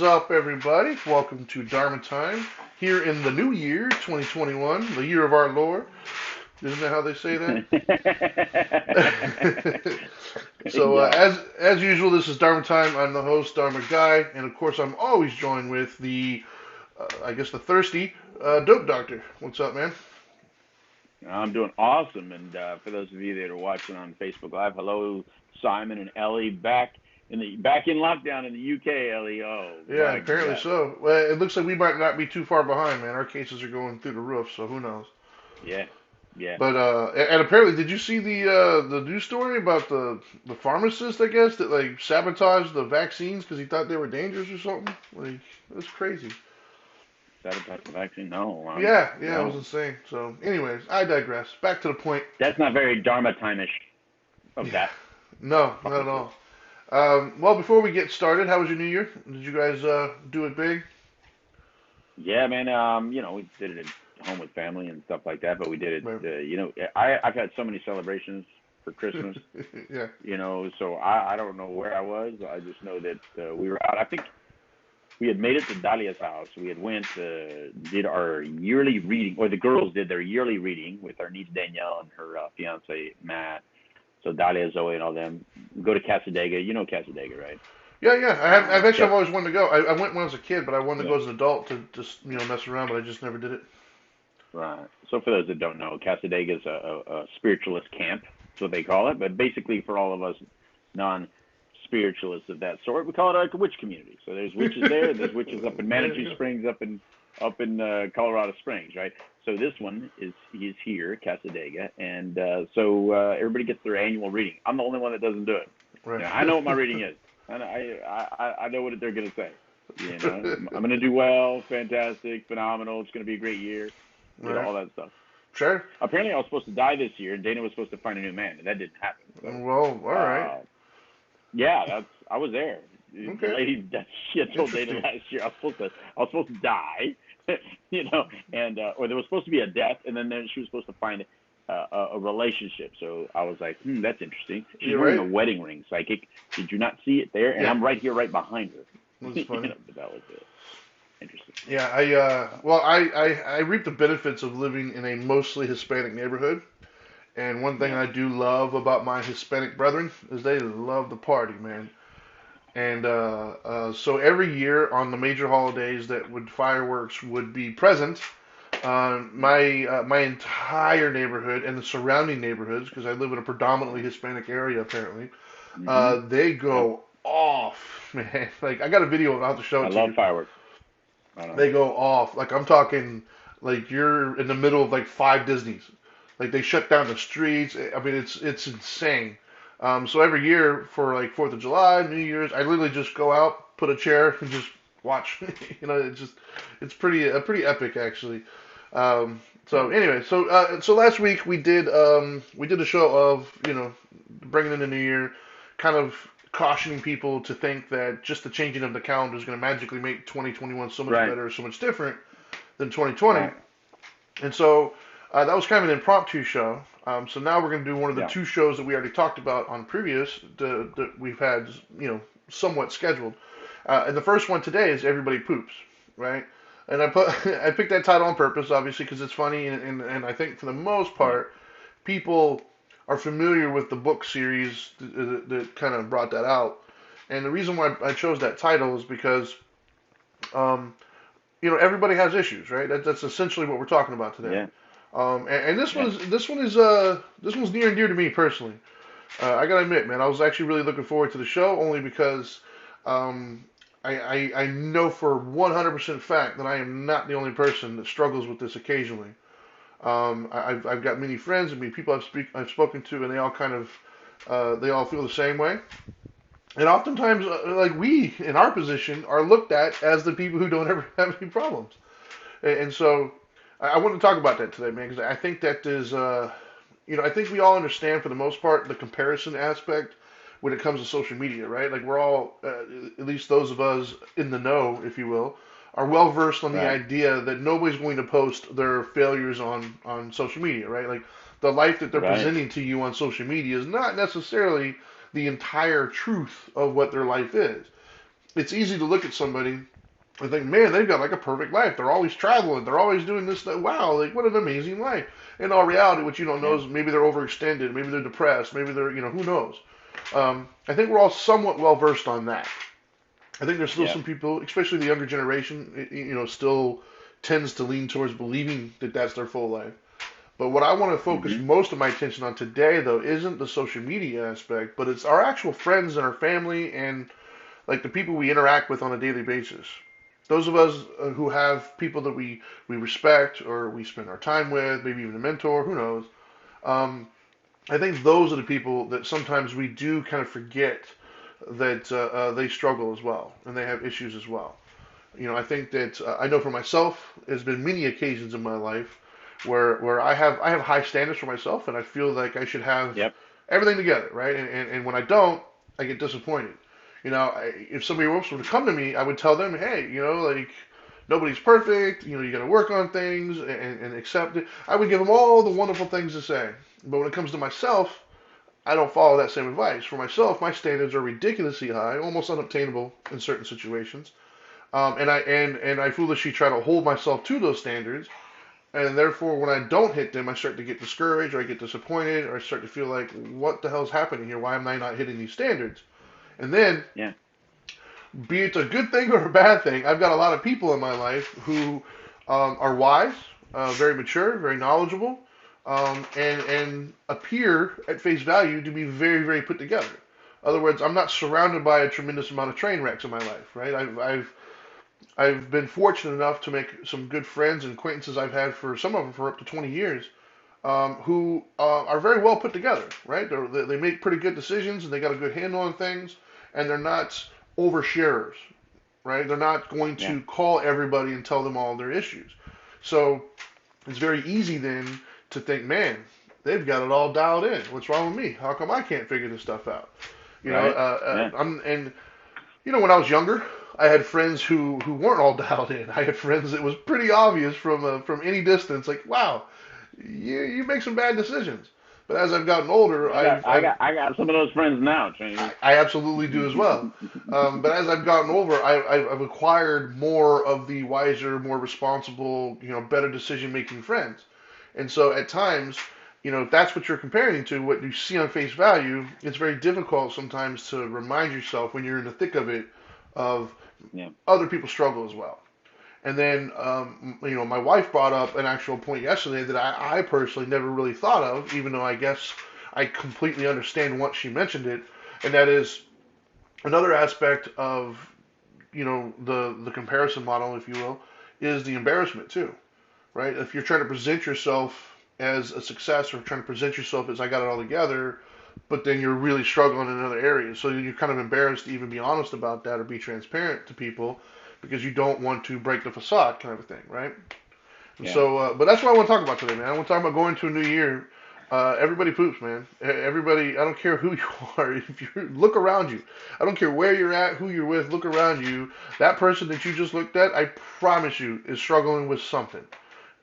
is up, everybody? Welcome to Dharma Time here in the new year, 2021, the year of our Lord. Isn't that how they say that? So, Yeah. as usual, this is Dharma Time. I'm the host, Dharma Guy, and of course, I'm always joined with I guess, the thirsty Dope Doctor. What's up, man? I'm doing awesome. And for those of you that are watching on Facebook Live, hello, Simon and Ellie, back in lockdown in the UK. Ellie, oh Yeah, my apparently God, so. Well, it looks like we might not be too far behind, man. Our cases are going through the roof, so who knows? yeah, yeah. But and apparently, did you see the news story about the pharmacist? I guess that like sabotaged the vaccines because he thought they were dangerous or something. Like that's crazy. Sabotage the vaccine? No, Yeah, it was no. insane. So, anyways, I digress. Back to the point. That's not very Dharma time-ish of Yeah, that no, not at pharmacist. all. Well, before we get started, how was your New Year? Did you guys do it big? Yeah, man. We did it at home with family and stuff like that, but we did it. Right. I've had so many celebrations for Christmas. Yeah. So I don't know where I was. I just know that we were out. I think we had made it to Dalia's house. We had went did our yearly reading, or the girls did their yearly reading with our niece Danielle and her fiance Matt. So Dalia, Zoe, and all them go to Casadega. You know Casadega, right? Yeah. I've actually So I've always wanted to go. I went when I was a kid, but I wanted to yeah, go as an adult to just mess around, but I just never did it. right. So for those that don't know, Casadega is a spiritualist camp. That's what they call it. But basically, for all of us non-spiritualists of that sort, we call it like a witch community. So there's witches there. There's witches up in There you Manitou go. Springs, up in Colorado Springs, right? So this one is here, Casadega, and so everybody gets their annual reading. I'm the only one that doesn't do it. Right. I know what my reading is. I know what they're gonna say. I'm gonna do well, fantastic, phenomenal. It's gonna be a great year. Right. All that stuff. Sure. Apparently, I was supposed to die this year, and Dana was supposed to find a new man, and that didn't happen. So, Well, all right. uh, yeah, I was there. The Okay. lady that she had told Dana Interesting. last year I was supposed to die, and or there was supposed to be a death, and then she was supposed to find a relationship. So I was like, that's interesting. She's You're wearing a right. wedding ring, psychic. Did you not see it there? And Yeah. I'm right here, right behind her. That's funny. But that was interesting. Yeah, well, I reap the benefits of living in a mostly Hispanic neighborhood. And one thing Yeah. I do love about my Hispanic brethren is they love the party, man. And so every year on the major holidays that would fireworks would be present, my entire neighborhood and the surrounding neighborhoods, because I live in a predominantly Hispanic area apparently, Hmm. they Yep. go off, man. Like I got a video, I'll have to show I it to love you. fireworks. I know. They go off. Like I'm talking, like you're in the middle of like five Disneys. Like they shut down the streets. I mean, it's insane. So every year for like Fourth of July, New Year's, I literally just go out, put a chair, and just watch. It's pretty epic actually. So Yeah. anyway, so last week we did a show of bringing in the new year, kind of cautioning people to think that just the changing of the calendar is going to magically make 2021 so much Right. better, so much different than 2020. Right. And so that was kind of an impromptu show. So now we're going to do one of the Yeah. two shows that we already talked about on previous that we've had, somewhat scheduled. And the first one today is Everybody Poops, right? And I picked that title on purpose, obviously, because it's funny, and I think for the most Yeah. part, people are familiar with the book series that kind of brought that out. And the reason why I chose that title is because, um, everybody has issues, right? That's essentially what we're talking about today. Yeah. And Yeah. this one's near and dear to me personally. I gotta admit, man, I was actually really looking forward to the show only because um, I know for 100% fact that I am not the only person that struggles with this occasionally. I've got many friends and many people I've spoken to, and they all kind of they all feel the same way. And oftentimes, like we in our position are looked at as the people who don't ever have any problems. And so I want to talk about that today, man, because I think that is, I think we all understand for the most part the comparison aspect when it comes to social media, right? Like we're all, at least those of us in the know, if you will, are well versed on the Right. idea that nobody's going to post their failures on social media, right? Like the life that they're Right. presenting to you on social media is not necessarily the entire truth of what their life is. It's easy to look at somebody I think, man, they've got like a perfect life. They're always traveling. They're always doing this. That. Wow, like what an amazing life. In all reality, what you don't know Yeah. is maybe they're overextended. Maybe they're depressed. Maybe they're, who knows. I think we're all somewhat well versed on that. I think there's still Yeah. some people, especially the younger generation, still tends to lean towards believing that that's their full life. But what I want to focus Hmm. most of my attention on today, though, isn't the social media aspect, but it's our actual friends and our family and like the people we interact with on a daily basis. Those of us who have people that we respect or we spend our time with, maybe even a mentor, who knows. Um, I think those are the people that sometimes we do kind of forget that they struggle as well and they have issues as well. I think that I know for myself, there's been many occasions in my life where I have high standards for myself, and I feel like I should have Yep. everything together, right? And when I don't, I get disappointed. If somebody else were to come to me, I would tell them, hey, like nobody's perfect. You got to work on things and accept it. I would give them all the wonderful things to say. But when it comes to myself, I don't follow that same advice. For myself, my standards are ridiculously high, almost unobtainable in certain situations. And I foolishly try to hold myself to those standards, and therefore when I don't hit them, I start to get discouraged, or I get disappointed, or I start to feel like, what the hell's happening here? Why am I not hitting these standards? And then, Yeah. be it a good thing or a bad thing, I've got a lot of people in my life who are wise, very mature, very knowledgeable, and appear at face value to be very, very put together. In other words, I'm not surrounded by a tremendous amount of train wrecks in my life, right? I've been fortunate enough to make some good friends and acquaintances I've had for some of them for up to 20 years, who are very well put together, right? They make pretty good decisions and they got a good handle on things, and they're not oversharers, right? They're not going Yeah. to call everybody and tell them all their issues. So it's very easy then to think, man, they've got it all dialed in. What's wrong with me? How come I can't figure this stuff out? Right. Yeah. When I was younger, I had friends who weren't all dialed in. I had friends that was pretty obvious from any distance, like, wow, you make some bad decisions. But as I've gotten older, I got I got I got some of those friends now, Chinese. I absolutely do as well. But as I've gotten older, I've acquired more of the wiser, more responsible, better decision making friends. And so at times, if that's what you're comparing to, what you see on face value, it's very difficult sometimes to remind yourself when you're in the thick of it of Yeah. other people's struggle as well. And then, my wife brought up an actual point yesterday that I personally never really thought of, even though I guess I completely understand once she mentioned it, and that is another aspect of, the comparison model, if you will, is the embarrassment too, right? If you're trying to present yourself as a success or trying to present yourself as I got it all together, but then you're really struggling in other areas. So you're kind of embarrassed to even be honest about that or be transparent to people because you don't want to break the facade, kind of a thing, right? And Yeah. so, but that's what I want to talk about today, man. I want to talk about going to a new year. Everybody poops, man. Everybody, I don't care who you are. If you look around you, I don't care where you're at, who you're with. Look around you. That person that you just looked at, I promise you, is struggling with something.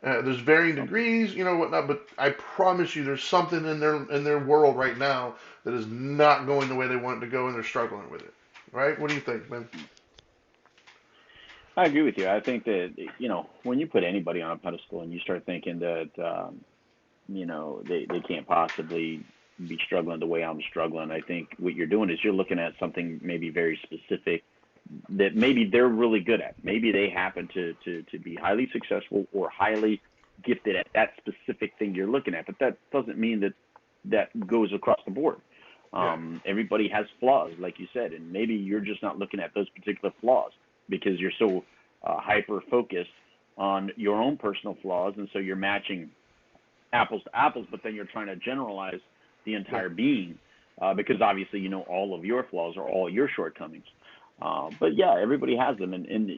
There's varying Something. degrees, whatnot, but I promise you, there's something in their world right now that is not going the way they want it to go, and they're struggling with it. Right? What do you think, man? I agree with you. I think that when you put anybody on a pedestal and you start thinking that they can't possibly be struggling the way I'm struggling, I think what you're doing is you're looking at something maybe very specific that maybe they're really good at. Maybe they happen to be highly successful or highly gifted at that specific thing you're looking at. But that doesn't mean that that goes across the board. Yeah, Everybody has flaws, like you said, and maybe you're just not looking at those particular flaws because you're so hyper focused on your own personal flaws, and so you're matching apples to apples, but then you're trying to generalize the yeah, entire being because obviously all of your flaws or all your shortcomings. But yeah, everybody has them, and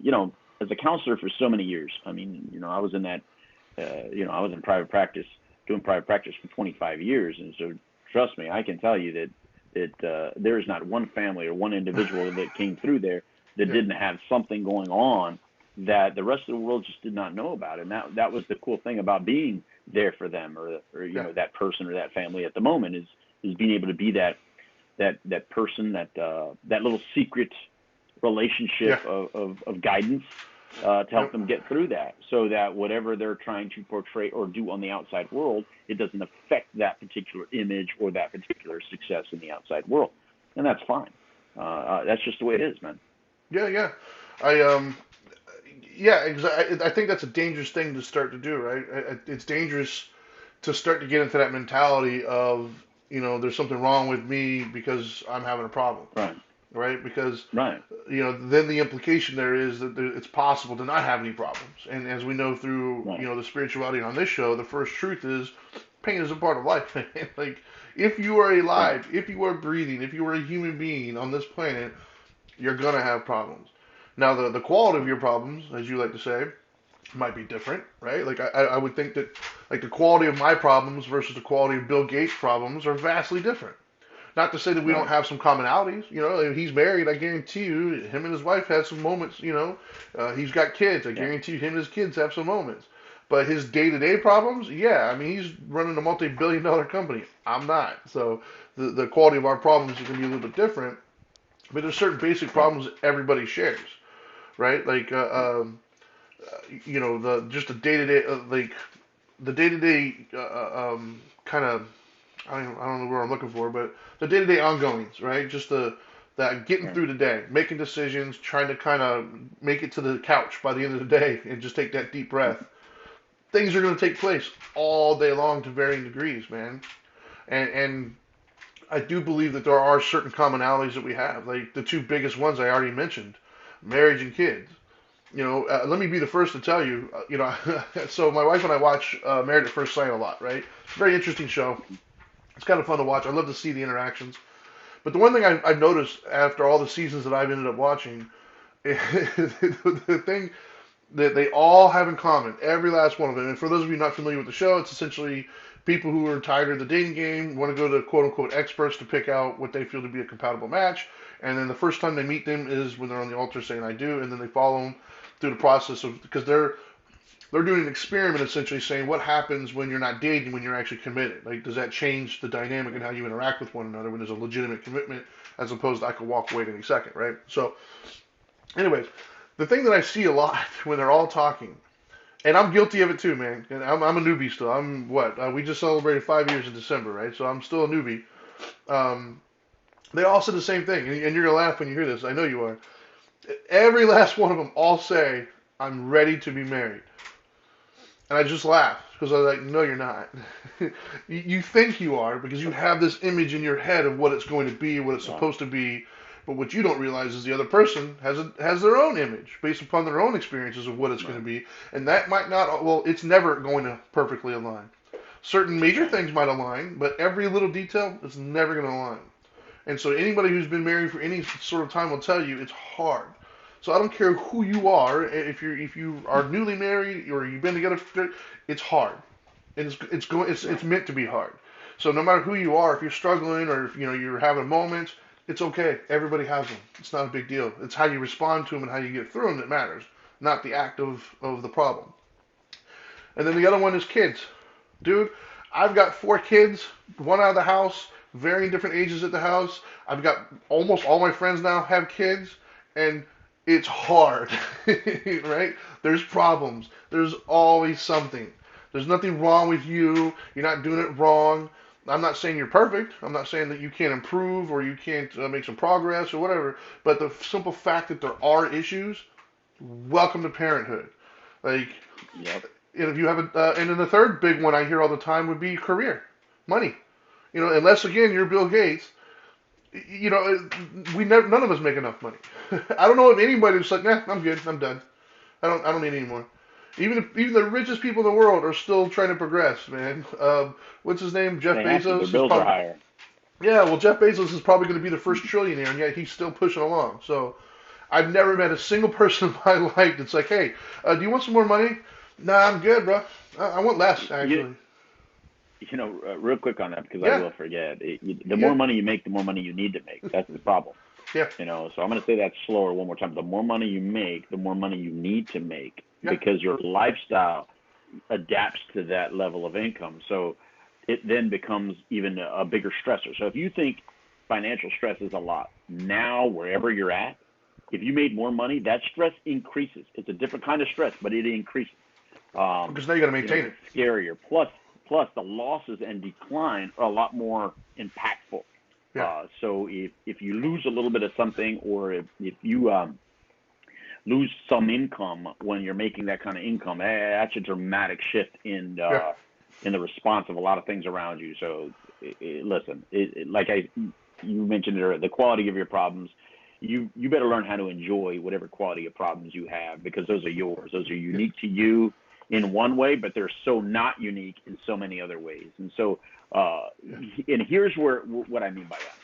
as a counselor for so many years, I mean, I was in that, I was in private practice, doing private practice for 25 years, and so trust me, I can tell you that there is not one family or one individual that came through there that yeah, didn't have something going on that the rest of the world just did not know about, and that was the cool thing about being there for them, or yeah, that person or that family at the moment is being able to be that person, that little secret yeah, relationship of guidance to help Yep. them get through that, so that whatever they're trying to portray or do on the outside world, it doesn't affect that particular image or that particular success in the outside world, and that's fine. That's just the way it is, man. Yeah, yeah. I yeah, I think that's a dangerous thing to start to do, right? It's dangerous to start to get into that mentality of, there's something wrong with me because I'm having a problem, Right, right? Because, right, then the implication there is that it's possible to not have any problems. And as we know through, right, the spirituality on this show, the first truth is pain is a part of life. Like, if you are right, alive, if you are breathing, if you are a human being on this planet, you're gonna have problems. Now, the quality of right, your problems, as you like to say, might be different, right? Like I would think that like the quality of my problems versus the quality of Bill Gates' problems are vastly different. Not to say that we don't right, have some commonalities. If he's married, I guarantee you, him and his wife had some moments. He's got kids. I yeah, guarantee you, him and his kids have some moments. But his day-to-day problems, yeah, I mean, he's running a multi-billion-dollar company. I'm not. So the quality of our problems is going to be a little bit different. But there's certain basic right, problems that everybody shares, right? Like, the just the day-to-day, like the day-to-day kind of, I don't know where I'm looking for, but the day-to-day ongoings, right? Just that getting right, through the day, making decisions, trying to kind of make it to the couch by the end of the day, and just take that deep breath. Things are going to take place all day long to varying degrees, man. And I do believe that there are certain commonalities that we have, like the two biggest ones I already mentioned, marriage and kids. Let me be the first to tell you, so my wife and I watch Married at First Sight a lot, right? It's a very interesting show. It's kind of fun to watch. I love to see the interactions. But the one thing I've noticed after all the seasons that I've ended up watching, the thing that they all have in common, every last one of them, and for those of you not familiar with the show, it's essentially people who are tired of the dating game, want to go to quote unquote experts to pick out what they feel to be a compatible match. And then the first time they meet them is when they're on the altar saying I do, and then they follow them through the process of, because they're doing an experiment essentially saying what happens when you're not dating, when you're actually committed. Like, does that change the dynamic and how you interact with one another when there's a legitimate commitment as opposed to I could walk away at any second, right? So, anyways, the thing that I see a lot when they're all talking, and I'm guilty of it too, man. And I'm a newbie still. I'm what? We just celebrated 5 years in December, right? So I'm still a newbie. Um, they all said the same thing, and you're gonna laugh when you hear this. I know you are. Every last one of them all say, "I'm ready to be married." And I just laughed because I was like, no, you're not. You think you are because you have this image in your head of what it's going to be, what it's right, supposed to be. But what you don't realize is the other person has their own image based upon their own experiences of what it's going right, to be. And that might not, well, it's never going to perfectly align. Certain major right, things might align, but every little detail is never going to align. And so anybody who's been married for any sort of time will tell you it's hard. So I don't care who you are, if you are newly married or you've been together, it's hard, and it's right, meant to be hard. So no matter who you are, if you're struggling or if you're having moments, it's okay. Everybody has them. It's not a big deal. It's how you respond to them and how you get through them that matters, not the act of the problem. And then the other one is kids. Dude, I've got 4 kids, one out of the house, varying different ages at the house. I've got almost all my friends now have kids, and it's hard, right? There's problems. There's always something. There's nothing wrong with you. You're not doing it wrong. I'm not saying you're perfect. I'm not saying that you can't improve or you can't make some progress or whatever. But the simple fact that there are issues, welcome to parenthood. Like, yep, and if you have and then the third big one I hear all the time would be career, money. Unless again you're Bill Gates, none of us make enough money. I don't know if anybody's like, nah, I'm good, I'm done. I don't need any more. Even the richest people in the world are still trying to progress, man. What's his name? Jeff they have to. Their Bezos is bills are probably, higher. yeah. Well, Jeff Bezos is probably going to be the first trillionaire, and yet he's still pushing along. So I've never met a single person in my life that's like, hey, do you want some more money? Nah, I'm good, bro. I want less, You, actually. real quick on that, because I Yeah, will forget. The more yeah, money you make, the more money you need to make. That's the problem. yeah, So I'm going to say that slower one more time. The more money you make, the more money you need to make, yeah, because your lifestyle adapts to that level of income. So it then becomes even a bigger stressor. So if you think financial stress is a lot now, wherever you're at, If you made more money, that stress increases. It's a different kind of stress, but it increases. Because now you got to You know, maintain it's it. scarier. Plus the losses and decline are a lot more impactful. Yeah. So if you lose a little bit of something, or if you lose some income when you're making that kind of income, that's a dramatic shift Yeah. in the response of a lot of things around you. So listen, like you mentioned there, the quality of your problems. You better learn how to enjoy whatever quality of problems you have, because those are yours. Those are Yeah. unique to you in one way, but they're so not unique in so many other ways. And so, Yeah. and here's what I mean by that.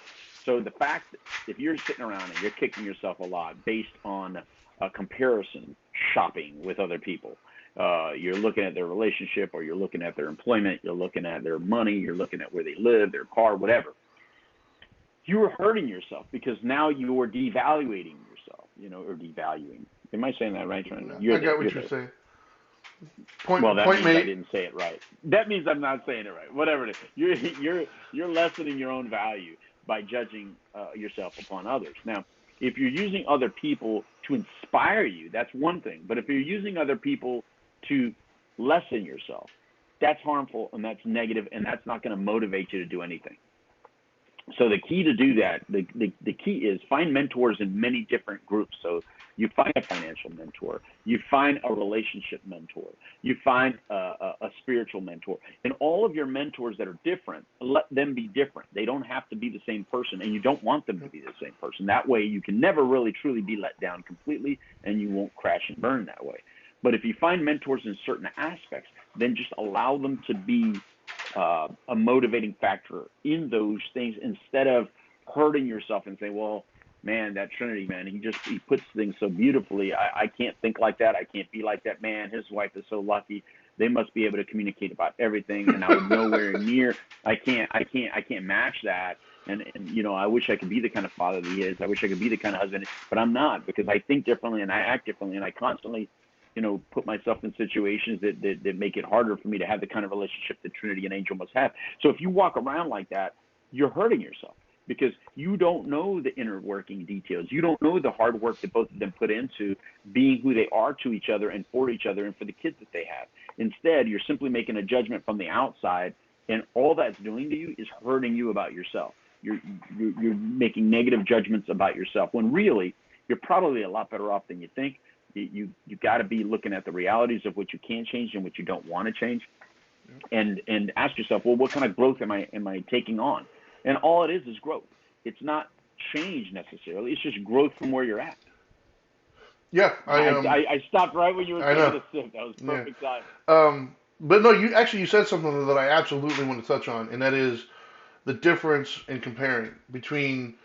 So the fact that if you're sitting around and you're kicking yourself a lot based on a comparison shopping with other people, you're looking at their relationship, or you're looking at their employment, you're looking at their money, you're looking at where they live, their car, whatever. You're hurting yourself, because now you're devaluating yourself, or devaluing. Am I saying that right, Trent? I You're got you're what you're the saying. Well, that Point means I made. didn't say it right. That means I'm not saying it right. Whatever it is, you're lessening your own value by judging yourself upon others. Now, if you're using other people to inspire you, that's one thing. But if you're using other people to lessen yourself, that's harmful, and that's negative, and that's not going to motivate you to do anything. So the key to do that, the key is find mentors in many different groups. So you find a financial mentor, you find a relationship mentor, you find a spiritual mentor, and all of your mentors that are different, let them be different. They don't have to be the same person, and you don't want them to be the same person. That way you can never really truly be let down completely, and you won't crash and burn that way. But if you find mentors in certain aspects, then just allow them to be a motivating factor in those things, instead of hurting yourself and saying, well, man, that Trinity man, he puts things so beautifully. I can't think like that. I can't be like that man. His wife is so lucky. They must be able to communicate about everything, and I would nowhere near. I can't match that. And I wish I could be the kind of father that he is. I wish I could be the kind of husband, but I'm not, because I think differently and I act differently, and I constantly put myself in situations that make it harder for me to have the kind of relationship that Trinity and Angel must have. So if you walk around like that, you're hurting yourself, because you don't know the inner working details. You don't know the hard work that both of them put into being who they are to each other and for each other and for the kids that they have. Instead, you're simply making a judgment from the outside, and all that's doing to you is hurting you about yourself. You're making negative judgments about yourself, when really you're probably a lot better off than you think. You got to be looking at the realities of what you can change and what you don't want to change, and ask yourself, well, what kind of growth am I taking on? And all it is growth. It's not change necessarily. It's just growth from where you're at. Yeah. I stopped right when you were I taking know. a sip. That was Yeah. perfect time. But no, you said something that I absolutely want to touch on, and that is the difference in comparing between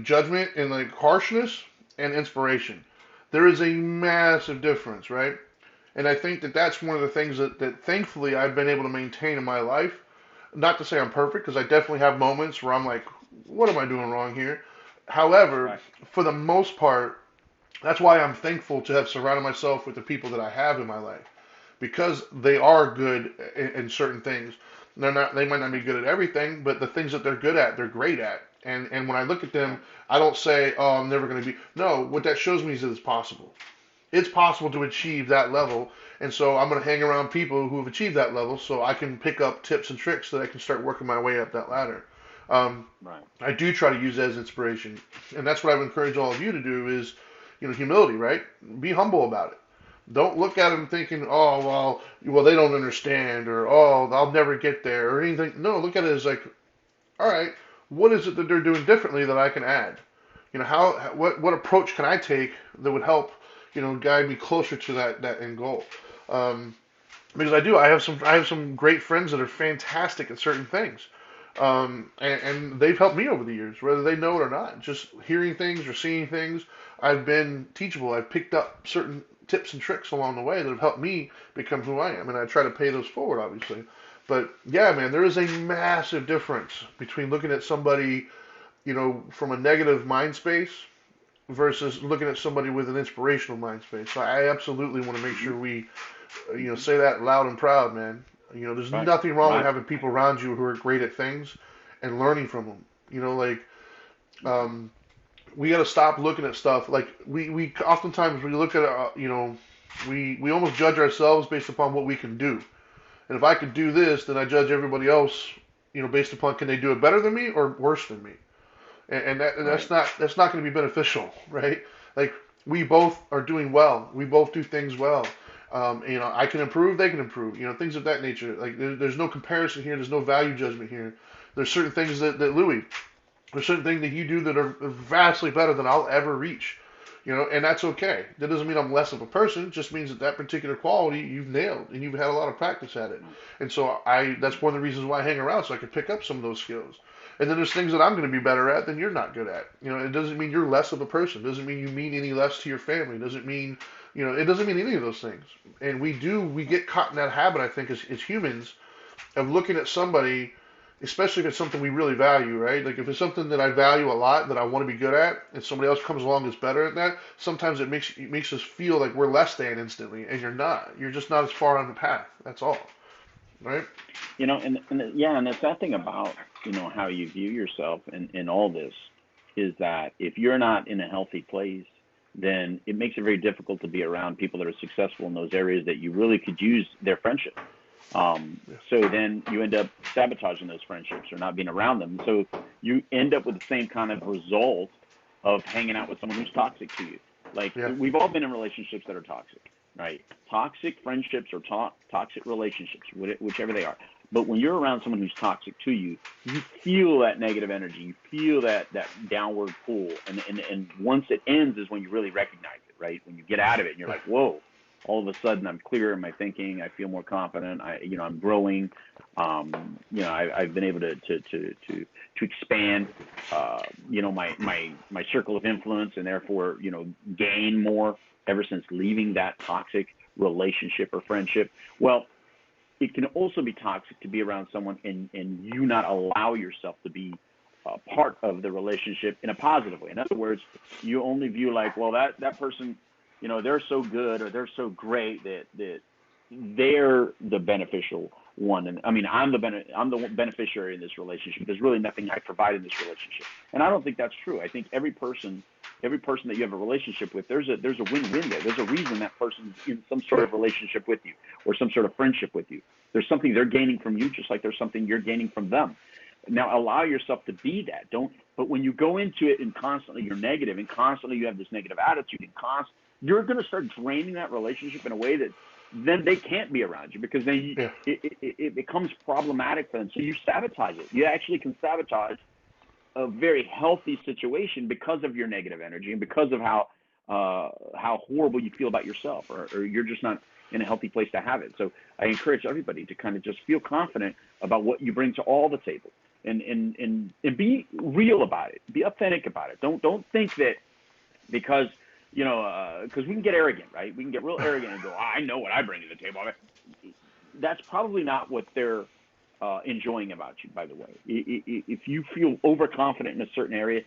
judgment and like harshness and inspiration. There is a massive difference, right? And I think that that's one of the things that thankfully I've been able to maintain in my life. Not to say I'm perfect, because I definitely have moments where I'm like, what am I doing wrong here? However, Right. for the most part, that's why I'm thankful to have surrounded myself with the people that I have in my life, because they are good in certain things. They might not be good at everything, but the things that they're good at, they're great at. And when I look at them, Right. I don't say, oh, I'm never going to be. No, what that shows me is that it's possible. It's possible to achieve that level, and so I'm going to hang around people who have achieved that level, so I can pick up tips and tricks so that I can start working my way up that ladder. Um, Right. I do try to use that as inspiration, and that's what I would encourage all of you to do is, humility, right? Be humble about it. Don't look at them thinking, oh, well, they don't understand, or oh, I'll never get there, or anything. No, look at it as like, all right, what is it that they're doing differently that I can add? What approach can I take that would help, guide me closer to that end goal? Um, because I have some great friends that are fantastic at certain things, and they've helped me over the years, whether they know it or not. Just hearing things or seeing things, I've been teachable. I've picked up certain tips and tricks along the way that have helped me become who I am, and I try to pay those forward, obviously. But yeah, man, there is a massive difference between looking at somebody, from a negative mind space versus looking at somebody with an inspirational mind space. So I absolutely want to make Mm-hmm. sure we, Mm-hmm. say that loud and proud, man. There's Right. nothing wrong with Right. having people around you who are great at things and learning from them. Like, Mm-hmm. um, we got to stop looking at stuff like we oftentimes we look at we almost judge ourselves based upon what we can do. And if I could do this, then I judge everybody else, based upon can they do it better than me or worse than me. And Right. that's not going to be beneficial, right? Like we both are doing well. We both do things well. I can improve, they can improve. Things of that nature. Like there's no comparison here. There's no value judgment here. There's certain things that Louis, there's certain things that you do that are vastly better than I'll ever reach. And that's okay. That doesn't mean I'm less of a person. It just means that that particular quality you've nailed and you've had a lot of practice at it. And so that's one of the reasons why I hang around so I can pick up some of those skills. And then there's things that I'm going to be better at than you're not good at. It doesn't mean you're less of a person. It doesn't mean you mean any less to your family. It doesn't mean, it doesn't mean any of those things. And we get caught in that habit, I think, as humans of looking at somebody, especially if it's something we really value, right? Like if it's something that I value a lot that I want to be good at, and somebody else comes along that's better at that, sometimes it makes us feel like we're less than instantly, and you're not. You're just not as far on the path. That's all, right? And the sad thing about how you view yourself in all this is that if you're not in a healthy place, then it makes it very difficult to be around people that are successful in those areas that you really could use their friendship. Yeah. So then you end up sabotaging those friendships or not being around them. So you end up with the same kind of result of hanging out with someone who's toxic to you. Like Yeah. we've all been in relationships that are toxic, right? Toxic friendships or toxic relationships, whichever they are. But when you're around someone who's toxic to you, you feel that negative energy. You feel that downward pull. And once it ends is when you really recognize it, right? When you get out of it and you're like, whoa, all of a sudden I'm clear in my thinking. I feel more confident. I'm growing. I've been able to expand, my circle of influence and therefore, gain more ever since leaving that toxic relationship or friendship. Well, it can also be toxic to be around someone and you not allow yourself to be part of the relationship in a positive way. In other words, you only view like, well, that person, they're so good or they're so great that they're the beneficial one. And I mean, I'm the beneficiary in this relationship. There's really nothing I provide in this relationship. And I don't think that's true. I think every person that you have a relationship with, there's a win-win there. There's a reason that person's in some sort of relationship with you or some sort of friendship with you. There's something they're gaining from you, just like there's something you're gaining from them. Now allow yourself to be that. But when you go into it and constantly you're negative and constantly you have this negative attitude and you're going to start draining that relationship in a way that then they can't be around you because then Yeah. it becomes problematic for them. So you sabotage it. You actually can sabotage a very healthy situation because of your negative energy and because of how horrible you feel about yourself, or you're just not in a healthy place to have it. So I encourage everybody to kind of just feel confident about what you bring to all the table, and be real about it, be authentic about it. Don't think that because because we can get arrogant, right? We can get real arrogant and go, I know what I bring to the table. That's probably not what they're enjoying about you, by the way. If you feel overconfident in a certain area,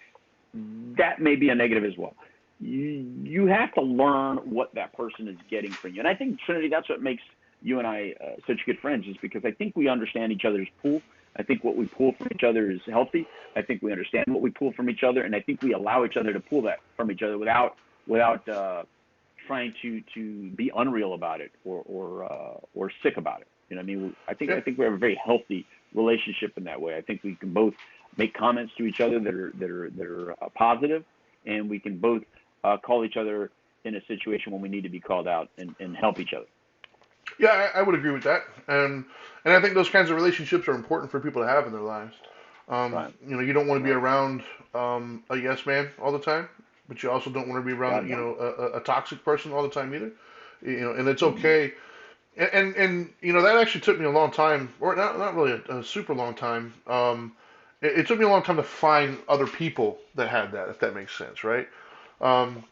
that may be a negative as well. You have to learn what that person is getting from you. And I think, Trinity, that's what makes you and I such good friends, is because I think we understand each other's pull. I think what we pull from each other is healthy. I think we understand what we pull from each other, and I think we allow each other to pull that from each other without trying to be unreal about it or sick about it. You know what I mean? Yeah. I think we have a very healthy relationship in that way. I think we can both make comments to each other that are positive, and we can both call each other in a situation when we need to be called out and help each other. Yeah, I would agree with that, and I think those kinds of relationships are important for people to have in their lives. Right. You don't want to be Right. around a yes man all the time, but you also don't want to be around God no. a toxic person all the time either. And it's Mm-hmm. okay. And that actually took me a long time, or not really a super long time. It took me a long time to find other people that had that, if that makes sense, right? Um,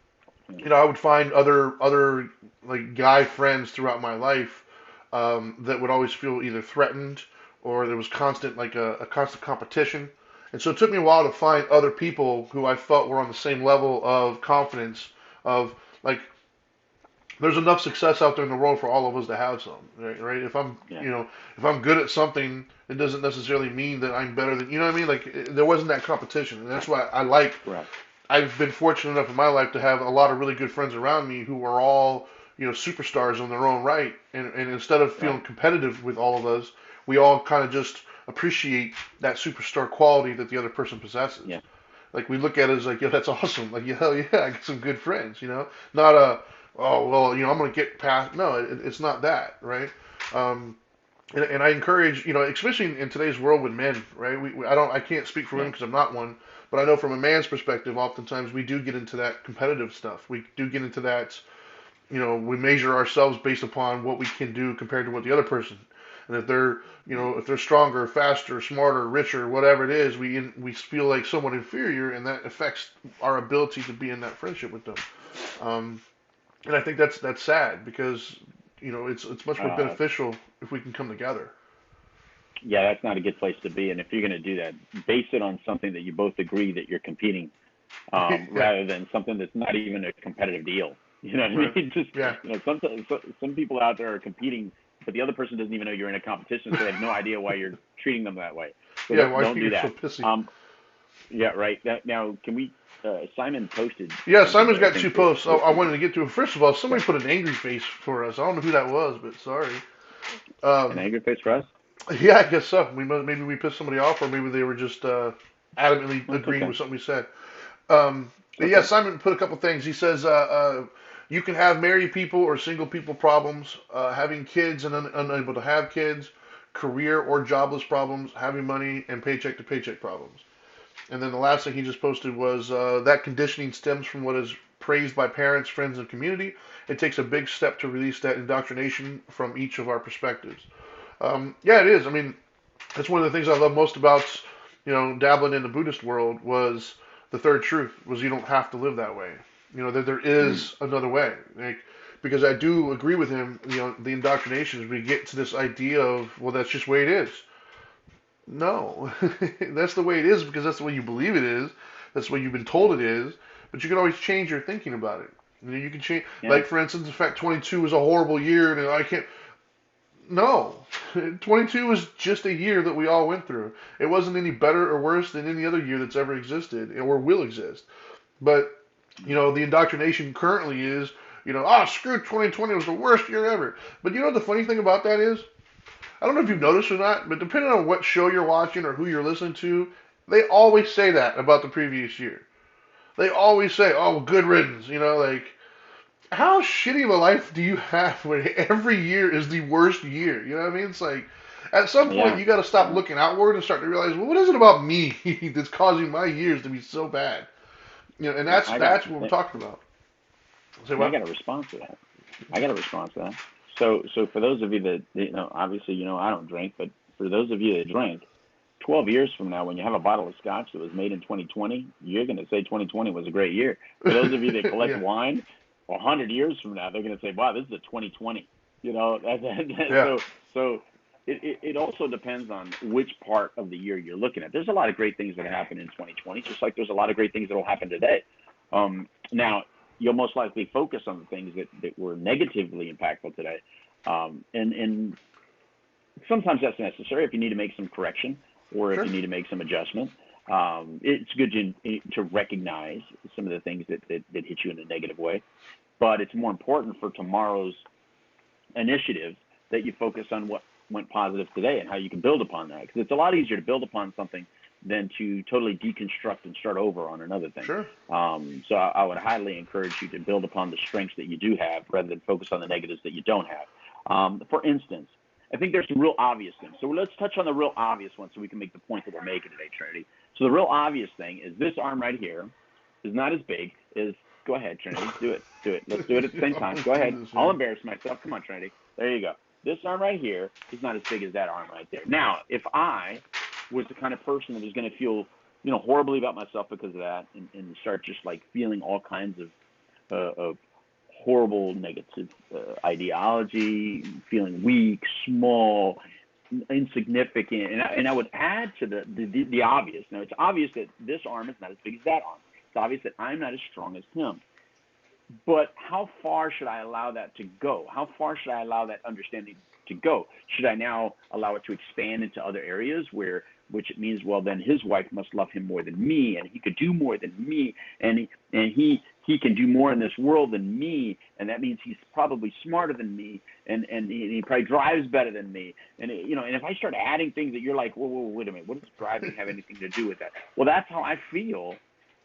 I would find other like guy friends throughout my life that would always feel either threatened or there was constant like a constant competition. And so it took me a while to find other people who I felt were on the same level of confidence of like there's enough success out there in the world for all of us to have some, right? Right? Yeah. If I'm good at something, it doesn't necessarily mean that I'm better than, you know what I mean? Like there wasn't that competition, and that's why I like Correct. I've been fortunate enough in my life to have a lot of really good friends around me who are all, superstars in their own right. And instead of feeling Right. competitive with all of us, we all kind of just appreciate that superstar quality that the other person possesses. Yeah. Like we look at it as like, yeah, that's awesome. Like, yeah, hell yeah, I got some good friends. Not oh well, I'm gonna get past. No, it's not that, right? Um, and I encourage, especially in today's world with men, right? I can't speak for women Yeah. because I'm not one, but I know from a man's perspective, oftentimes we do get into that competitive stuff. We do get into that, we measure ourselves based upon what we can do compared to what the other person. And if they're stronger, faster, smarter, richer, whatever it is, we feel like somewhat inferior, and that affects our ability to be in that friendship with them. Um, and I think that's sad because it's much more Uh, beneficial if we can come together. yeah, that's not a good place to be. And if you're going to do that, base it on something that you both agree that you're competing, Yeah, rather than something that's not even a competitive deal. You know what I right. mean? Just, Yeah, sometimes some people out there are competing, but the other person doesn't even know you're in a competition, so they have no idea why you're treating them that way. So yeah. don't Why don't do you're so that. pissy? Um, yeah, right. Now, can we? Simon posted Yeah, something Simon's that I got two think that posts. I wanted to get to it. First of all, somebody okay, put an angry face for us. I don't know who that was, but sorry. an Um, angry face for us. yeah, I guess so. Maybe we pissed somebody off, or maybe they were just adamantly That's agreeing okay. with something we said. But yeah, Okay. Simon put a couple things. He says you can have married people or single people problems, having kids and unable to have kids, career or jobless problems, having money and paycheck to paycheck problems. And then the last thing he just posted was that conditioning stems from what is praised by parents, friends, and community. It takes a big step to release that indoctrination from each of our perspectives. Yeah, it is. I mean, that's one of the things I love most about, dabbling in the Buddhist world was the third truth was you don't have to live that way. That there Mm. is another way. Like, because I do agree with him, the indoctrination is we get to this idea of, well, that's just the way it is. No, that's the way it is because that's the way you believe it is. That's the way you've been Yeah. told it is. But you can always change your thinking about it. You can change, Yeah. like for instance, the fact 22 was a horrible year, and I can't. No, 22 was just a year that we all went through. It wasn't any better or worse than any other year that's ever existed or will exist. But the indoctrination currently is, screw 2020 was the worst year ever. But the funny thing about that is, I don't know if you've Mm. noticed or not, but depending on what show you're watching or who you're listening to, they always say that about the previous year. They always say, "Oh, well, good riddance," like how shitty of a life do you have when every year is the worst year? You know what I mean? It's like at some point Yeah. you got to stop looking outward and start to realize, well, what is it about me that's causing my years to be so bad? And Yeah. that's what we're talking about. Say I what? got a response to that. I got a response to that. So for those of you that obviously I don't drink, but for those of you that drink, 12 years from now, when you have a bottle of scotch that was made in 2020, you're going to say 2020 was a great year. For those of you that collect Yeah, wine, 100 years from now, they're going to say, wow, this is a 2020. yeah, So it also depends on which part of the year you're looking at. There's a lot of great things that happen in 2020, just like there's a lot of great things that will happen today. Now, you'll most likely focus on the things that were negatively impactful today. And sometimes that's necessary if you need to make some correction or if sure, you need to make some adjustment. It's good to recognize some of the things that hit you in a negative way, but it's more important for tomorrow's initiative that you focus on what went positive today and how you can build upon that. Because it's a lot easier to build upon something than to totally deconstruct and start over on another thing. sure, So I would highly encourage you to build upon the strengths that you do have rather than focus on the negatives that you don't have. For instance, I think there's some real obvious things. So let's touch on the real obvious one so we can make the point that we're making today, Trinity. So the real obvious thing is this arm right here is not as big as, go ahead, Trinity, do it. Do it. Let's do it at the same time. oh, Go ahead. Jesus, I'll man. embarrass myself. Come on, Trinity. There you go. This arm right here is not as big as that arm right there. Now, if I was the kind of person that was going to feel, horribly about myself because of that and start just like feeling all kinds of horrible negative ideology, feeling weak, small, insignificant, and I would add to the obvious. Now, it's obvious that this arm is not as big as that arm. It's obvious that I'm not as strong as him. But how far should I allow that to go? How far should I allow that understanding to go? Should I now allow it to expand into other areas where, which it means, well, then his wife must love him more than me, and he could do more than me, and he can do more in this world than me, and that means he's probably smarter than me, and he probably drives better than me, and and if I start adding things that you're like, whoa, wait a minute, what does driving have anything to do with that? Well, that's how I feel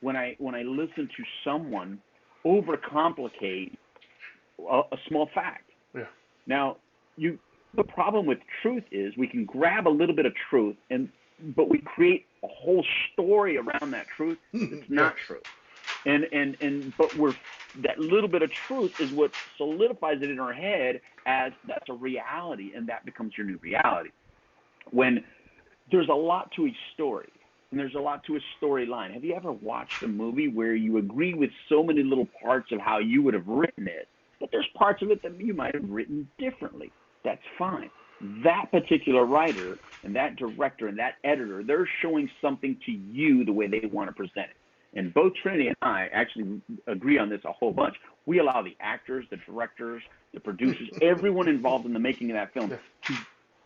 when I listen to someone overcomplicate a small fact. Yeah. Now, the problem with truth is we can grab a little bit of truth but we create a whole story around that truth. It's not true. But that little bit of truth is what solidifies it in our head as that's a reality, and that becomes your new reality. When there's a lot to a story, and there's a lot to a storyline. Have you ever watched a movie where you agree with so many little parts of how you would have written it, but there's parts of it that you might have written differently? That's fine. That particular writer and that director and that editor, they're showing something to you the way they want to present it. And both Trinity and I actually agree on this a whole bunch. We allow the actors, the directors, the producers, everyone involved in the making of that film to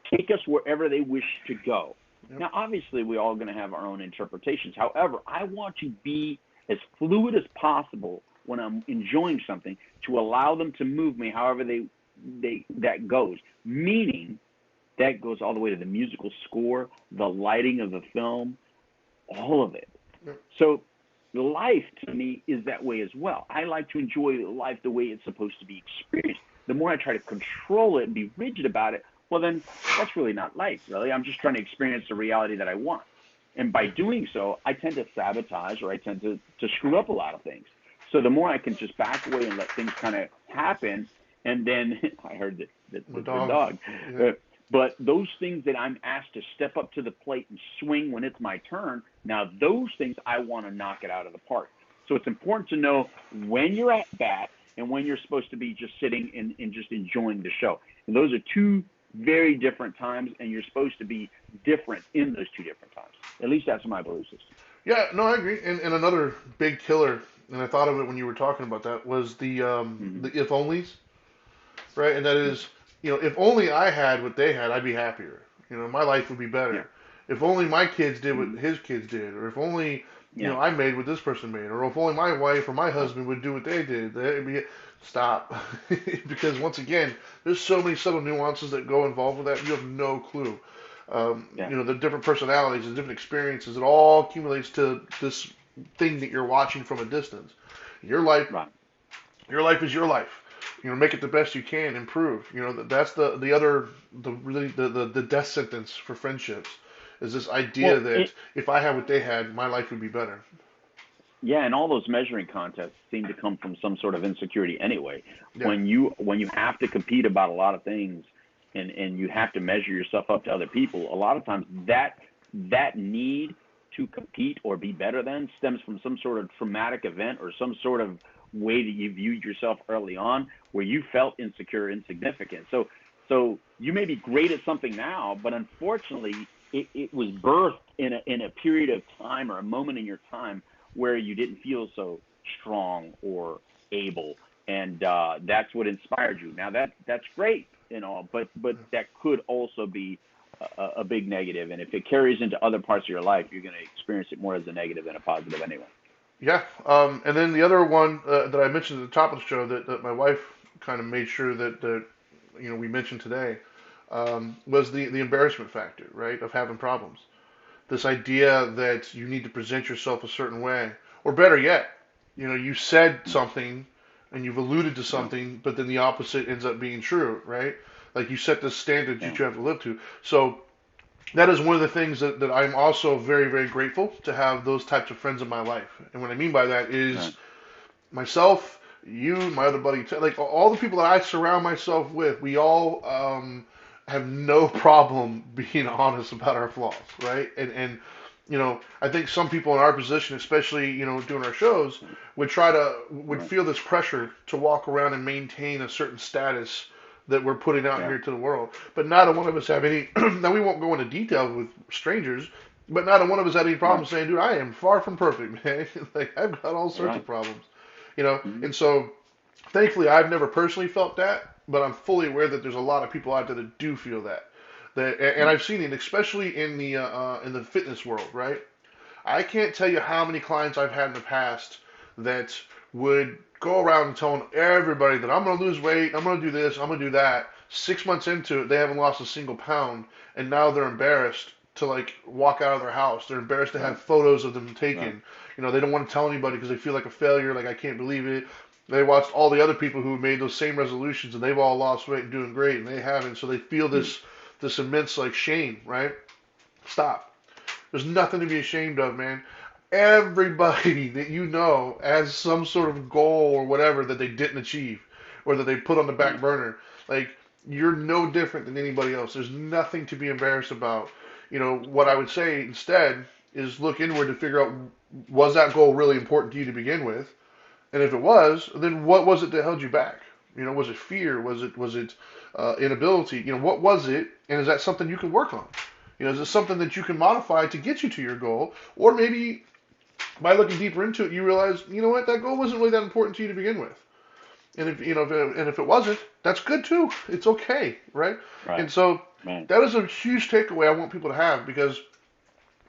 take us wherever they wish to go. Yep. Now, obviously, we're all going to have our own interpretations. However, I want to be as fluid as possible when I'm enjoying something to allow them to move me however that goes. Meaning, that goes all the way to the musical score, the lighting of the film, all of it. Yep. So life, to me, is that way as well. I like to enjoy life the way it's supposed to be experienced. The more I try to control it and be rigid about it, well, then that's really not life, really. I'm just trying to experience the reality that I want. And by doing so, I tend to sabotage or I tend to screw up a lot of things. So the more I can just back away and let things kind of happen, and then I heard the dog. Yeah. But those things that I'm asked to step up to the plate and swing when it's my turn, now those things I want to knock it out of the park. So it's important to know when you're at bat and when you're supposed to be just sitting and just enjoying the show. And those are two very different times, and you're supposed to be different in those two different times. At least that's my belief system. Yeah, no, I agree. And another big killer, and I thought of it when you were talking about that, was the if onlys, right? And that is, if only I had what they had, I'd be happier. My life would be better. Yeah. If only my kids did what his kids did, or if only I made what this person made, or if only my wife or my husband would do what they did, that'd be stop. Because once again, there's so many subtle nuances that go involved with that. You have no clue. The different personalities and different experiences, it all accumulates to this thing that you're watching from a distance. Your life, your life is your life. Make it the best you can, improve. That's the death sentence for friendships is this idea that if I had what they had, my life would be better. Yeah, and all those measuring contests seem to come from some sort of insecurity anyway. Yeah. When you have to compete about a lot of things and you have to measure yourself up to other people, a lot of times that need to compete or be better than stems from some sort of traumatic event or some sort of way that you viewed yourself early on where you felt insecure, insignificant. So you may be great at something now, but unfortunately it was birthed in a period of time or a moment in your time where you didn't feel so strong or able, and that's what inspired you. Now that's great and all, but that could also be a big negative, and if it carries into other parts of your life, you're going to experience it more as a negative than a positive anyway. Yeah, and then the other one that I mentioned at the top of the show that my wife kind of made sure that we mentioned today was the embarrassment factor, right, of having problems. This idea that you need to present yourself a certain way, or better yet, you said something and you've alluded to something, but then the opposite ends up being true, right? Like you set this standard that you have to live to. So that is one of the things that I'm also very, very grateful to have those types of friends in my life. And what I mean by that is myself, you, my other buddy, like all the people that I surround myself with, we all have no problem being honest about our flaws, right? And I think some people in our position, especially doing our shows, would feel this pressure to walk around and maintain a certain status that we're putting out here to the world. But not one of us have any. Now we won't go into detail with strangers, but not one of us had any problem saying, "Dude, I am far from perfect, man. Like I've got all sorts of problems," And so Thankfully, I've never personally felt that, but I'm fully aware that there's a lot of people out there that do feel that. And I've seen it, especially in the fitness world, right? I can't tell you how many clients I've had in the past that would go around and telling everybody that I'm going to lose weight, I'm going to do this, I'm going to do that. 6 months into it, they haven't lost a single pound, and now they're embarrassed to like walk out of their house. They're embarrassed to Right. have photos of them Right. taken. You know, they don't want to tell anybody because they feel like a failure, like I can't believe it. They watched all the other people who made those same resolutions and they've all lost weight and doing great, and they haven't. So they feel Mm. this immense like shame, right? Stop. There's nothing to be ashamed of, man. Everybody that you know has some sort of goal or whatever that they didn't achieve or that they put on the back Right. burner. Like, you're no different than anybody else. There's nothing to be embarrassed about. You know, what I would say instead is look inward to figure out, was that goal really important to you to begin with? And if it was, then what was it that held you back? You know, was it fear? Was it inability? You know, what was it? And is that something you can work on? You know, is it something that you can modify to get you to your goal? Or maybe by looking deeper into it, you realize, you know what, that goal wasn't really that important to you to begin with. And if you know, and if it wasn't, that's good too. It's okay, right? Right. And so Right. that is a huge takeaway I want people to have because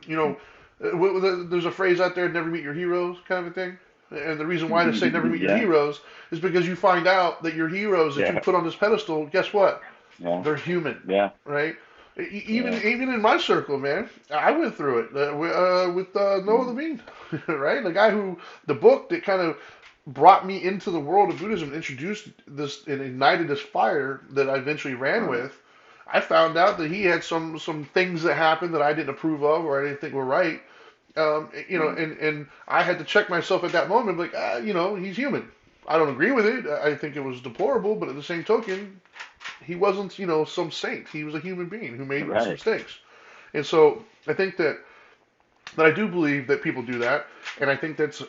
you know, there's a phrase out there, never meet your heroes, kind of a thing. And the reason why they say never meet your Yeah. heroes is because you find out that your heroes that you Yeah. put on this pedestal, guess what? Yeah. They're human, Yeah. right? Yeah. Even in my circle, man, I went through it with Noah Mm. Levine, right? The guy who the book that kind of brought me into the world of Buddhism, and introduced this and ignited this fire that I eventually ran Right. with. I found out that he had some things that happened that I didn't approve of or I didn't think were right. You know, Mm. and I had to check myself at that moment, like, you know, he's human. I don't agree with it. I think it was deplorable, but at the same token, he wasn't, you know, some saint. He was a human being who made some Right. mistakes. And so I think that I do believe that people do that, and I think that's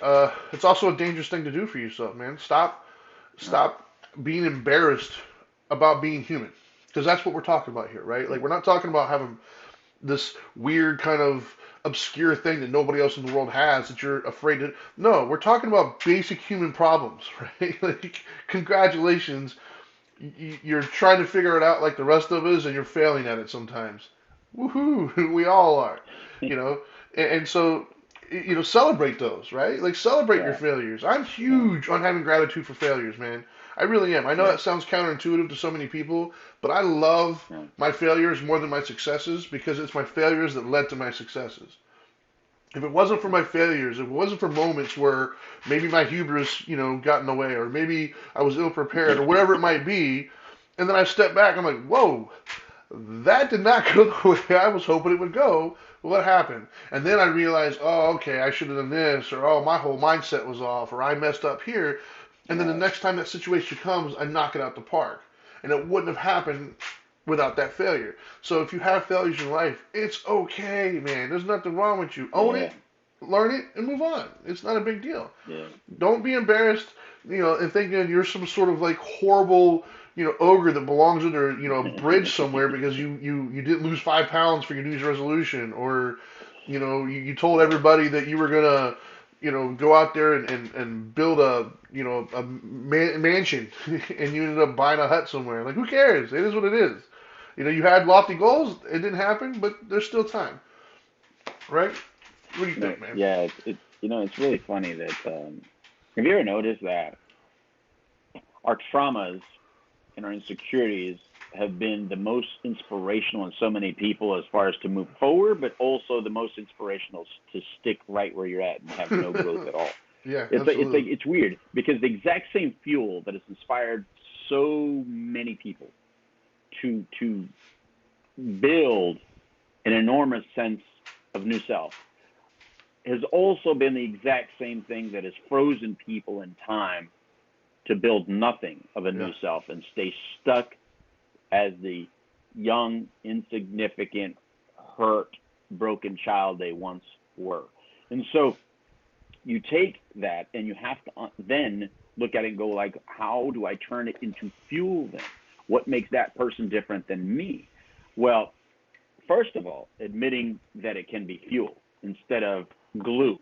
it's also a dangerous thing to do for yourself, man. Right. Stop being embarrassed about being human, because that's what we're talking about here, right? Like we're not talking about having this weird kind of obscure thing that nobody else in the world has that you're afraid to. No, we're talking about basic human problems, right? Like, congratulations, you're trying to figure it out like the rest of us, and you're failing at it sometimes. Woohoo! We all are, you know. And so, you know, celebrate those, right? Like celebrate your Right. failures. I'm Yeah. huge on having gratitude for failures, man. I really am. I know Yeah. that sounds counterintuitive to so many people, but I love Yeah. my failures more than my successes because it's my failures that led to my successes. If it wasn't for my failures, if it wasn't for moments where maybe my hubris, you know, got in the way, or maybe I was ill prepared, or whatever it might be, and then I step back, I'm like, whoa, that did not go the way I was hoping it would go. What happened? And then I realized, oh, okay, I should have done this, or oh, my whole mindset was off, or I messed up here. And then the Right. next time that situation comes, I knock it out the park. And it wouldn't have happened without that failure. So if you have failures in life, it's okay, man. There's nothing wrong with you. Own Yeah. it, learn it, and move on. It's not a big deal. Yeah. Don't be embarrassed, you know, and thinking you're some sort of like horrible, you know, ogre that belongs under, you know, a bridge somewhere because you didn't lose 5 pounds for your New Year's resolution, or, you know, you told everybody that you were gonna, you know, go out there and build a, you know, a mansion, and you ended up buying a hut somewhere. Like, who cares? It is what it is. You know, you had lofty goals. It didn't happen, but there's still time, right? What do you think, man? Yeah. It's really funny that have you ever noticed that our traumas and our insecurities have been the most inspirational in so many people as far as to move forward, but also the most inspirational to stick right where you're at and have no growth at all. Yeah, It's absolutely. it's weird because the exact same fuel that has inspired so many people to build an enormous sense of new self has also been the exact same thing that has frozen people in time to build nothing of a Yeah. new self and stay stuck as the young, insignificant, hurt, broken child they once were. And so you take that and you have to then look at it and go like, how do I turn it into fuel then? What makes that person different than me? Well, first of all, admitting that it can be fuel instead of glue.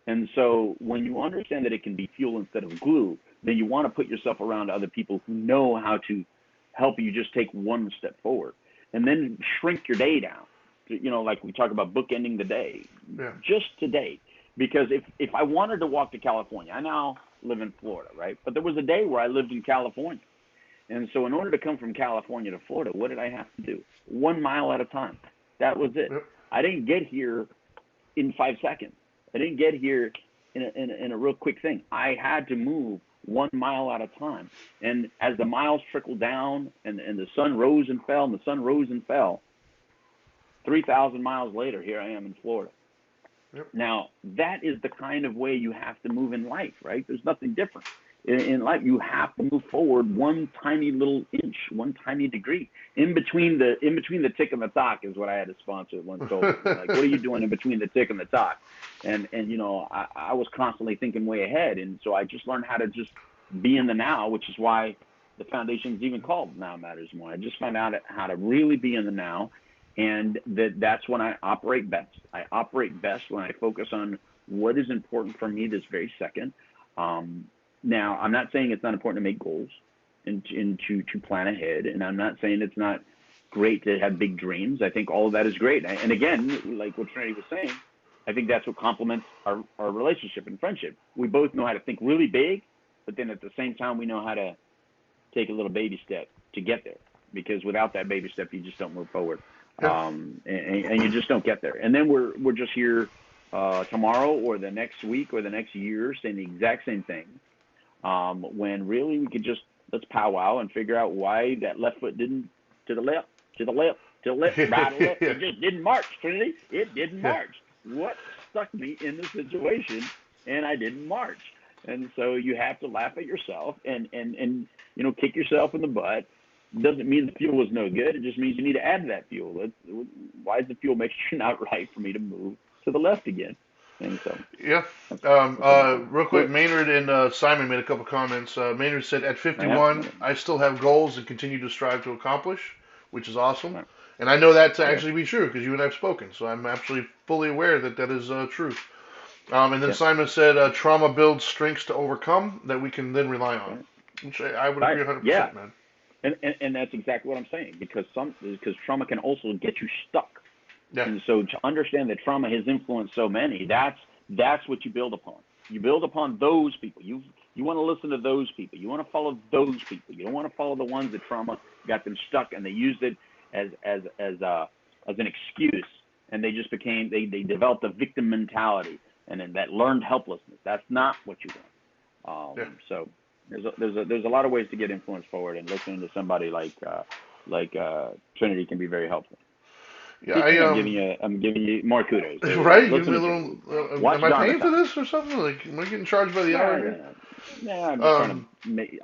And so when you understand that it can be fuel instead of glue, then you want to put yourself around other people who know how to help you just take one step forward, and then shrink your day down. Like we talk about bookending the day, Yeah. just today. Because if I wanted to walk to California, I now live in Florida, right? But there was a day where I lived in California. And so in order to come from California to Florida, what did I have to do? 1 mile at a time. That was it. Yep. I didn't get here in 5 seconds. I didn't get here in a real quick thing. I had to move 1 mile at a time. And as the miles trickled down and the sun rose and fell and the sun rose and fell, 3,000 miles later, here I am in Florida. Yep. Now, that is the kind of way you have to move in life, right? There's nothing different. In life, you have to move forward one tiny little inch, one tiny degree. In between the tick and the tock is what I had a sponsor once told me. Like, what are you doing in between the tick and the tock? And I was constantly thinking way ahead, and so I just learned how to just be in the now, which is why the foundation is even called Now Matters More. I just found out how to really be in the now, and that's when I operate best. I operate best when I focus on what is important for me this very second. Now, I'm not saying it's not important to make goals and to plan ahead, and I'm not saying it's not great to have big dreams. I think all of that is great. And again, like what Trinity was saying, I think that's what complements our relationship and friendship. We both know how to think really big, but then at the same time, we know how to take a little baby step to get there, because without that baby step, you just don't move forward. Yeah. And you just don't get there. And then we're just here tomorrow or the next week or the next year saying the exact same thing. When really we could just let's powwow and figure out why that left foot didn't to the left, right to left. It just didn't march, Trinity. It didn't march. What stuck me in the situation, and I didn't march. And so you have to laugh at yourself and kick yourself in the butt. Doesn't mean the fuel was no good. It just means you need to add to that fuel. Why is the fuel mixture not right for me to move to the left again? And so, Yeah. Real quick, Maynard and Simon made a couple comments. Maynard said, at 51, I still have goals and continue to strive to accomplish, which is awesome. And I know that to actually be true because you and I have spoken. So I'm actually fully aware that that is true. And then Simon said, trauma builds strengths to overcome that we can then rely on, which I would agree 100%, man. And that's exactly what I'm saying, because trauma can also get you stuck. Yeah. And so to understand that trauma has influenced so many, that's what you build upon. You build upon those people. You want to listen to those people. You want to follow those people. You don't want to follow the ones that trauma got them stuck and they used it as an excuse, and they just they developed a victim mentality and then that learned helplessness. That's not what you want. So there's a lot of ways to get influence forward, and listening to somebody like Trinity can be very helpful. Yeah, I'm giving you more kudos. Right? Give me a little. Am I paying for this or something? Like, am I getting charged by the hour here?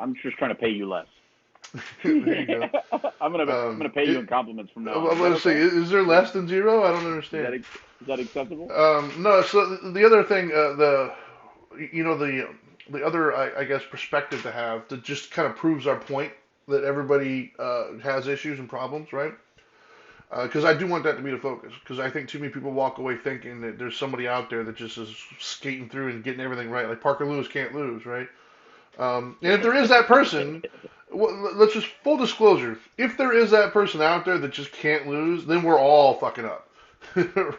I'm just trying to pay you less. There you go. I'm gonna pay you in compliments from now on. I'm gonna say, is there less than zero? I don't understand. Is that acceptable? No. So the other thing, the other I guess perspective to have that just kind of proves our point that everybody has issues and problems, right? Because I do want that to be the focus. Because I think too many people walk away thinking that there's somebody out there that just is skating through and getting everything right. Like Parker Lewis can't lose, right? And if there is that person, let's just full disclosure. If there is that person out there that just can't lose, then we're all fucking up,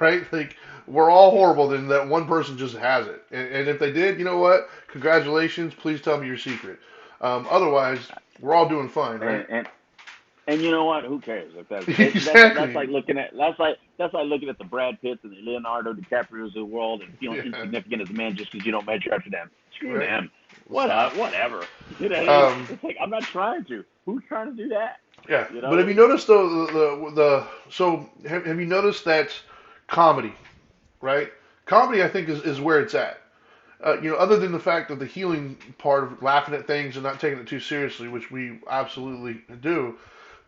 right? Like we're all horrible. Then that one person just has it. And if they did, you know what? Congratulations. Please tell me your secret. Otherwise, we're all doing fine, right? And you know what? Who cares if that's exactly. That's like looking at the Brad Pitts and the Leonardo DiCaprio's of the world and feeling insignificant as a man just because you don't measure up to them. Screw them. Whatever. It's like I'm not trying to. Who's trying to do that? Yeah. But have you noticed though have you noticed that comedy, right? Comedy I think is where it's at. Other than the fact of the healing part of laughing at things and not taking it too seriously, which we absolutely do.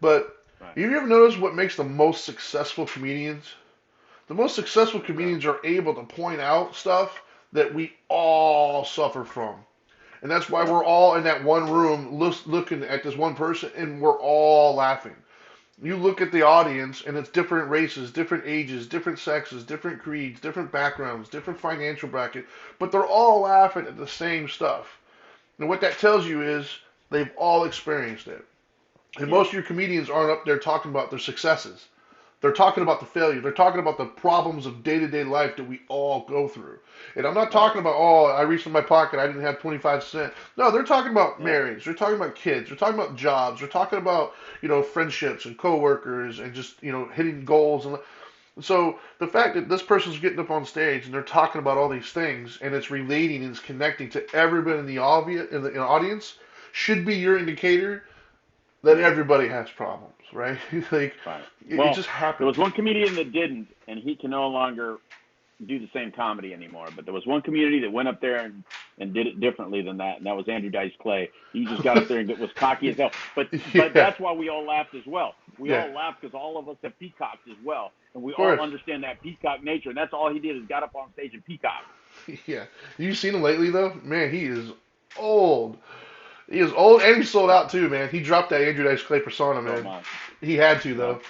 But have you ever noticed what makes the most successful comedians? The most successful comedians are able to point out stuff that we all suffer from. And that's why we're all in that one room looking at this one person and we're all laughing. You look at the audience and it's different races, different ages, different sexes, different creeds, different backgrounds, different financial bracket, but they're all laughing at the same stuff. And what that tells you is they've all experienced it. And Yeah. most of your comedians aren't up there talking about their successes. They're talking about the failure. They're talking about the problems of day-to-day life that we all go through. And I'm not Right. talking about, oh, I reached in my pocket, I didn't have 25 cents. No, they're talking about Yeah. marriage. They're talking about kids. They're talking about jobs. They're talking about, friendships and coworkers and just, hitting goals. And so the fact that this person's getting up on stage and they're talking about all these things and it's relating and it's connecting to everybody in the audience should be your indicator that everybody has problems, right? Like Right. it Well, just there was happens. one comedian that didn't, and he can no longer do the same comedy anymore. But there was one community that went up there and did it differently than that, and that was Andrew Dice Clay. He just got up there and was cocky as hell. But Yeah, that's why we all laughed as well. We yeah, all laughed because all of us have peacocks as well, and we of all course. understand that peacock nature. And that's all he did is got up on stage and peacock. Yeah. You seen him lately though? Man, he is old. He is old and he's sold out too, man. He dropped that Andrew Dice Clay persona, So man. much. He had to Well, though.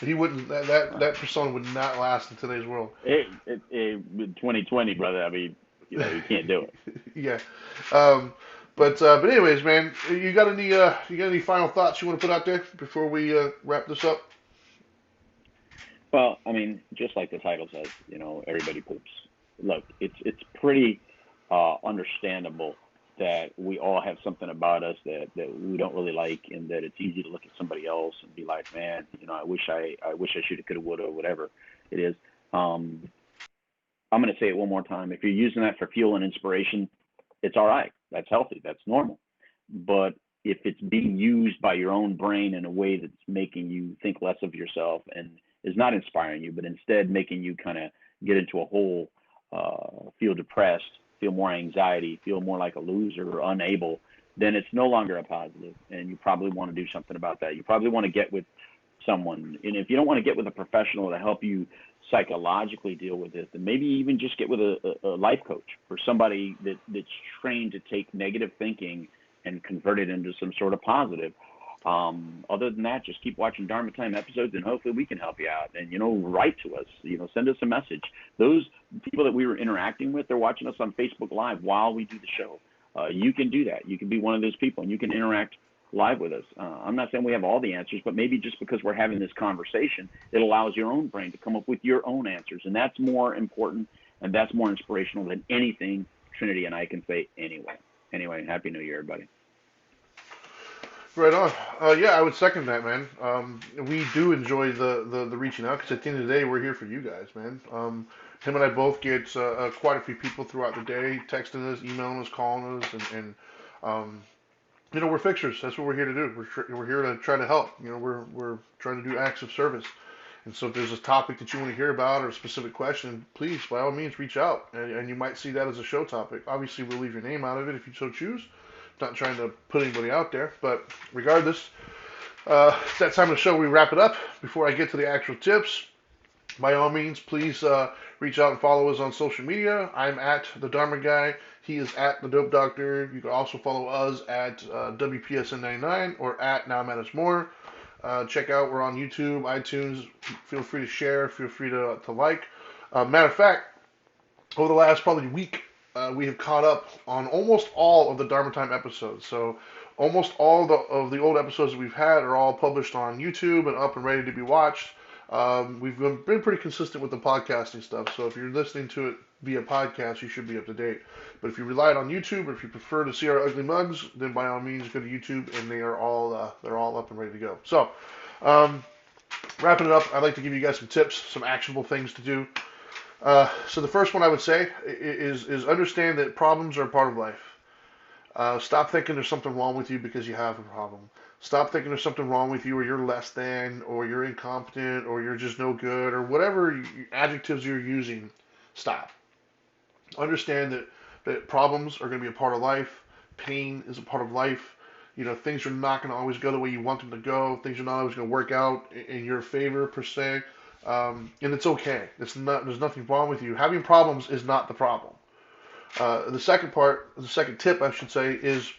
He wouldn't well, that persona would not last in today's world. 2020, brother. I mean, you can't do it. Yeah. Um, but anyways, man, you got any final thoughts you want to put out there before we wrap this up? Well, I mean, just like the title says, everybody poops. Look, it's pretty understandable that we all have something about us that we don't really like, and that it's easy to look at somebody else and be like, man, I wish I should have, could have, would have, whatever it is. Um, I'm going to say it one more time. If you're using that for fuel and inspiration, it's all right. That's healthy. That's normal. But if it's being used by your own brain in a way that's making you think less of yourself and is not inspiring you, but instead making you kind of get into a hole, feel depressed, feel more anxiety, feel more like a loser or unable, then it's no longer a positive. And you probably want to do something about that. You probably want to get with someone. And if you don't want to get with a professional to help you psychologically deal with this, then maybe even just get with a life coach or somebody that's trained to take negative thinking and convert it into some sort of positive. Other than that, just keep watching Dharma Time episodes, and hopefully we can help you out. And write to us. Send us a message. Those people that we were interacting with, they're watching us on Facebook Live while we do the show. You can do that. You can be one of those people, and you can interact live with us. I'm not saying we have all the answers, but maybe just because we're having this conversation, it allows your own brain to come up with your own answers, and that's more important and that's more inspirational than anything Trinity and I can say anyway. Anyway, Happy New Year, everybody. Right on. Yeah, I would second that, man. We do enjoy the reaching out because at the end of the day, we're here for you guys, man. Him and I both get quite a few people throughout the day texting us, emailing us, calling us, and um, we're fixers. That's what we're here to do. We're here to try to help. We're trying to do acts of service. And so if there's a topic that you want to hear about or a specific question, please, by all means, reach out. And you might see that as a show topic. Obviously, we'll leave your name out of it if you so choose. Not trying to put anybody out there, but regardless, it's that time of the show we wrap it up. Before I get to the actual tips, by all means, please reach out and follow us on social media. I'm at the Dharma Guy. He is at the Dope Doctor. You can also follow us at WPSN99 or at Now Matters More. Check out, we're on YouTube, iTunes. Feel free to share. Feel free to like. Matter of fact, over the last probably week, we have caught up on almost all of the Dharma Time episodes. So almost all of the old episodes that we've had are all published on YouTube and up and ready to be watched. We've been pretty consistent with the podcasting stuff. So if you're listening to it via podcast, you should be up to date. But if you relied on YouTube or if you prefer to see our ugly mugs, then by all means go to YouTube and they're all up and ready to go. So um, wrapping it up, I'd like to give you guys some tips, some actionable things to do. So the first one I would say is understand that problems are a part of life. Stop thinking there's something wrong with you because you have a problem. Stop thinking there's something wrong with you, or you're less than, or you're incompetent, or you're just no good, or whatever adjectives you're using. Stop. Understand that problems are going to be a part of life. Pain is a part of life. Things are not going to always go the way you want them to go. Things are not always going to work out in your favor per se. And it's okay. There's nothing wrong with you. Having problems is not the problem. The second tip, I should say, is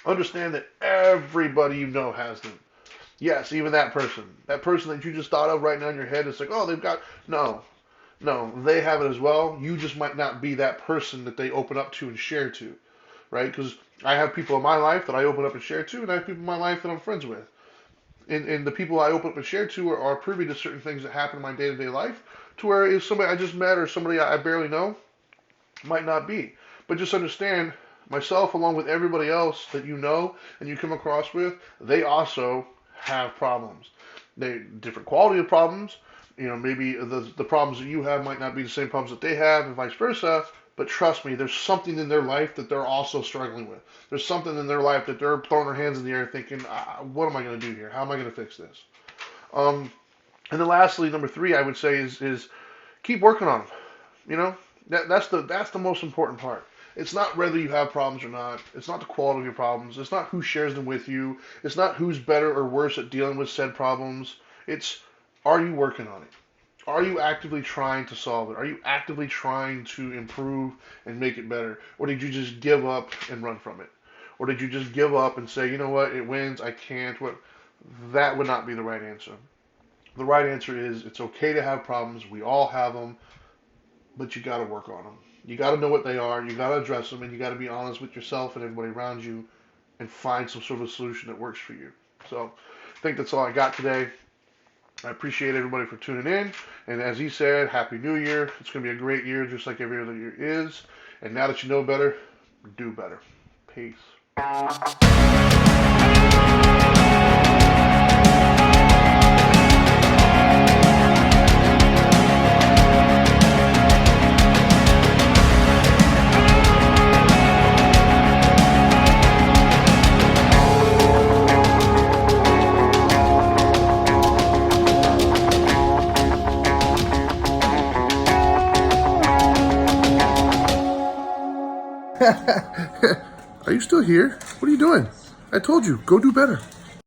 understand that everybody you know has them. Yes, even that person. That person that you just thought of right now in your head is like, oh, they've got. No, no, they have it as well. You just might not be that person that they open up to and share to. right? Because I have people in my life that I open up and share to, and I have people in my life that I'm friends with. And the people I open up and share to are privy to certain things that happen in my day-to-day life, to where if somebody I just met or somebody I barely know, might not be. But just understand, myself along with everybody else that you know and you come across with, they also have problems. They different quality of problems. You know, maybe the problems that you have might not be the same problems that they have, and vice versa. But trust me, there's something in their life that they're also struggling with. There's something in their life that they're throwing their hands in the air thinking, what am I going to do here? How am I going to fix this? And then lastly, number three, I would say is keep working on them. You know, that's the most important part. It's not whether you have problems or not. It's not the quality of your problems. It's not who shares them with you. It's not who's better or worse at dealing with said problems. It's, are you working on it? Are you actively trying to solve it? Are you actively trying to improve and make it better? Or did you just give up and run from it? Or did you just give up and say, you know what, it wins, I can't. What? That would not be the right answer. The right answer is it's okay to have problems. We all have them, but you got to work on them. You got to know what they are. You got to address them, and you got to be honest with yourself and everybody around you, and find some sort of solution that works for you. So, I think that's all I got today. I appreciate everybody for tuning in. And as he said, Happy New Year. It's going to be a great year, just like every other year is. And now that you know better, do better. Peace. Are you still here? What are you doing? I told you, go do better.